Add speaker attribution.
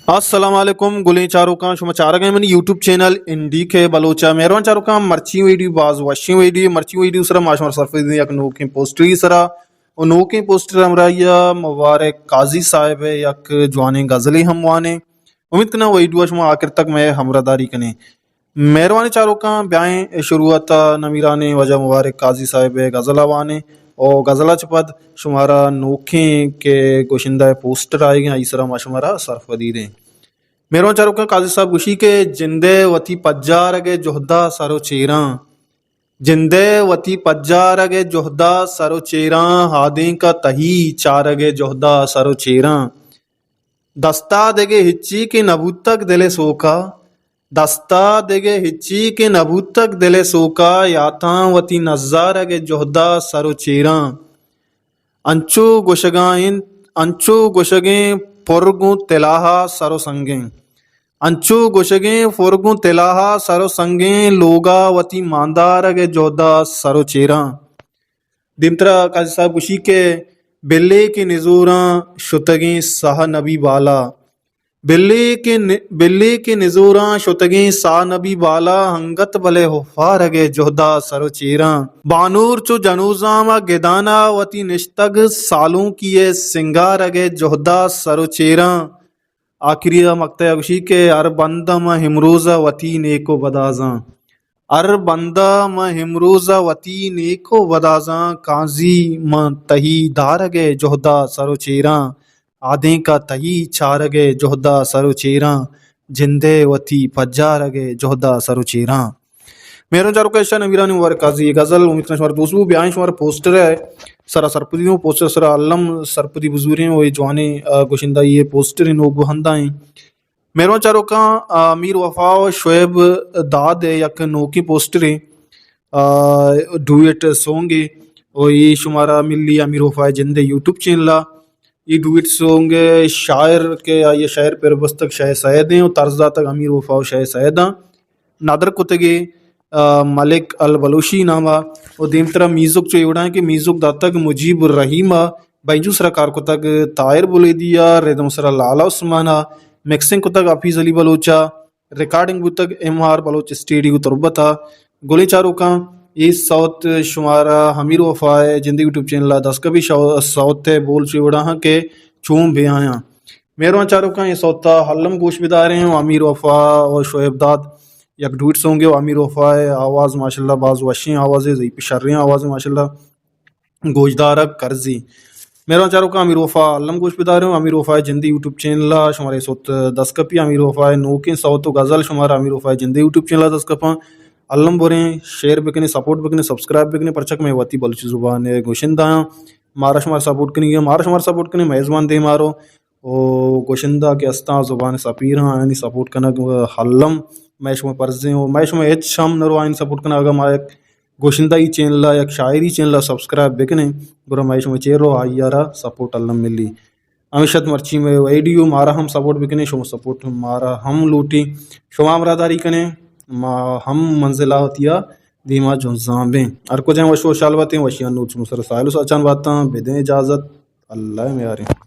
Speaker 1: असलम गुलें चारों शुमा चारा गए मैंने यूट्यूब चैनल इंडी के बलोचा मेहरबान चारों मर्ची वीडियो बाज वशी वीडियो मर्ची वीडियो सरा माशमार सरफद यक नोके पोस्टरी सरा और नोके पोस्टर हमरा या मुबारक काजी साहब है यक जवाने गजली हम वाने उम्मीद करना वीडियो शुमा आखिर तक मैं हमरादारी कने मेहरबानी चारों का ब्याएं शुरुआत नमीराने वजह मुबारक काजी साहब है गजला वाने और गजला चपद शुमारा नोखे के गोशिंदा पोस्टर आए गए इसरा माशमारा सरफदीद मेहरबान चारों का काजी साहब गुशी के जिंदे वती पज्जार गे जोहदा सारो चेरा जिंदे वती पज्जार गे जोहदा सारो चेरा हादे का तही चार गे जोहदा सारो चेरा दस्ता देगे हिच्ची के नबूतक दिले सोका दस्ता देगे हिच्ची के नबूतक दिले सोका याता वती नज़ार गे जोहदा सारो चेरा अंचो गोशगे पुरगु तिलाहा सारो संगे अंचो गोशगे फुरगु तिलाहा सारो संगे लोगा वती मांदार गे जोहदा सारो चेरा दिमतरा काजी साहब गुशी के बिल्ले के निजोरा शुतगे साह नबी बाला बिल्ले के निजोरा शुतगे साह नबी बाला हंगत बले हुफार गे जोहदा सरो चेरा बानूर चो जनूजामा गिदाना वती निश्तग सालों की ये सिंगार गे जोहदा सरो चेरा आखिरी मकता गुशी के अर बंदा म हिमरोजा वती नेको बदाजा अर बंदा म हिमरोजा वती नेको बदाजा काजी म तही दार गे जोहदा सरो चेरा आधे का तही चार गे जोहदा सरो चेरा जिंदे वती पज्जार गे जोहदा सरो चेरा मेरा चारों का इश्ता नवीरानी मुबारक काजी गजल उम्मीद शुमार दोस्तों बयान शुमार पोस्टर है सरा सरपदियों पोस्टर सरा अल्लम सरपदी बुजुर्ग वो जवाने गोशिंदा ये पोस्टर इन बहंदा है मेरा चारों का अमीर वफा शोएब दाद है यक नोकी पोस्टर है डुएट सॉन्ग है और ये शुमारा मिली अमीर वफा जिंदे यूट्यूब चैनल ये डुएट सॉन्ग शायर के ये शायर पर बस्तक शाह सैयद हैं और तर्जदा तक अमीर वफा शाह सैयद नादर कुतगे मलिक अल बलोशी नामा और देम तरह मीजुक जो एवड़ा है कि मीजुक दातक मुजीब रहीमा बैजू सरा कार को तक तायर बोले दिया रेदम सरा लाला उस्माना मिक्सिंग को तक हाफिज अली बलोचा रिकॉर्डिंग को तक MR बलोच स्टूडियो तुरबता गोले चारों का ये साउथ शुमारा हमीर वफा है जिंदगी यूट्यूब चैनल 10 का भी साउथ है बोल चुड़ा के चूम भी आया मेहरबान चारों का ये सौता हल्लम गोश बिदार हैं अमीर वफा और शोएब दाद यक डूट होंगे अमीर वफा है आवाज़ माशाल्लाह बाज वशी आवाज़ें ज़ई पिशर्रियाँ आवाज़ें माशाल्लाह गोशदार कर्जी मेहरबान चारों का अमीर वफा अल्लम गोश बिदार हैं अमीर वफा जिंदगी यूट्यूब चैनल शुमारे सौत 10 कपी अमीर वफा नोके सौत गज़ल शुमारा अमीर वफा जिंदगी यूट्यूब चैनल 10 कपा अल्लम बोरें शेयर बिकने सपोर्ट बिकने सब्सक्राइब बिकने परचक में वती बलूची जुबान है गोशिंदा मारा शुमार सपोर्ट करेंगे मारा शुमार सपोर्ट करने मेज़बान दे मारो ओ गोशिंदा के अस्ता जुबान सपीर यानी सपोर्ट करना हल्लम मैश में पर्जे हो मैश में एच शाम नरो आइन सपोर्ट करना अगर मारे गोशिंदा ही चैनल एक शायरी चैनल सब्सक्राइब बिकने बुरा मैश में चेरो आयारा सपोर्ट अल्लम मिली अमिशत मर्ची में वीडियो मारा हम सपोर्ट बिकने शुम सपोर्ट मारा हम लूटी शुमा मरादारी कने हम मंजिला होतिया धीमा जो जाबे हर को जाए वशो शालवतें वशियान नूच मुसर साहिल अचान बाता बेदें इजाज़त अल्लाह में यार।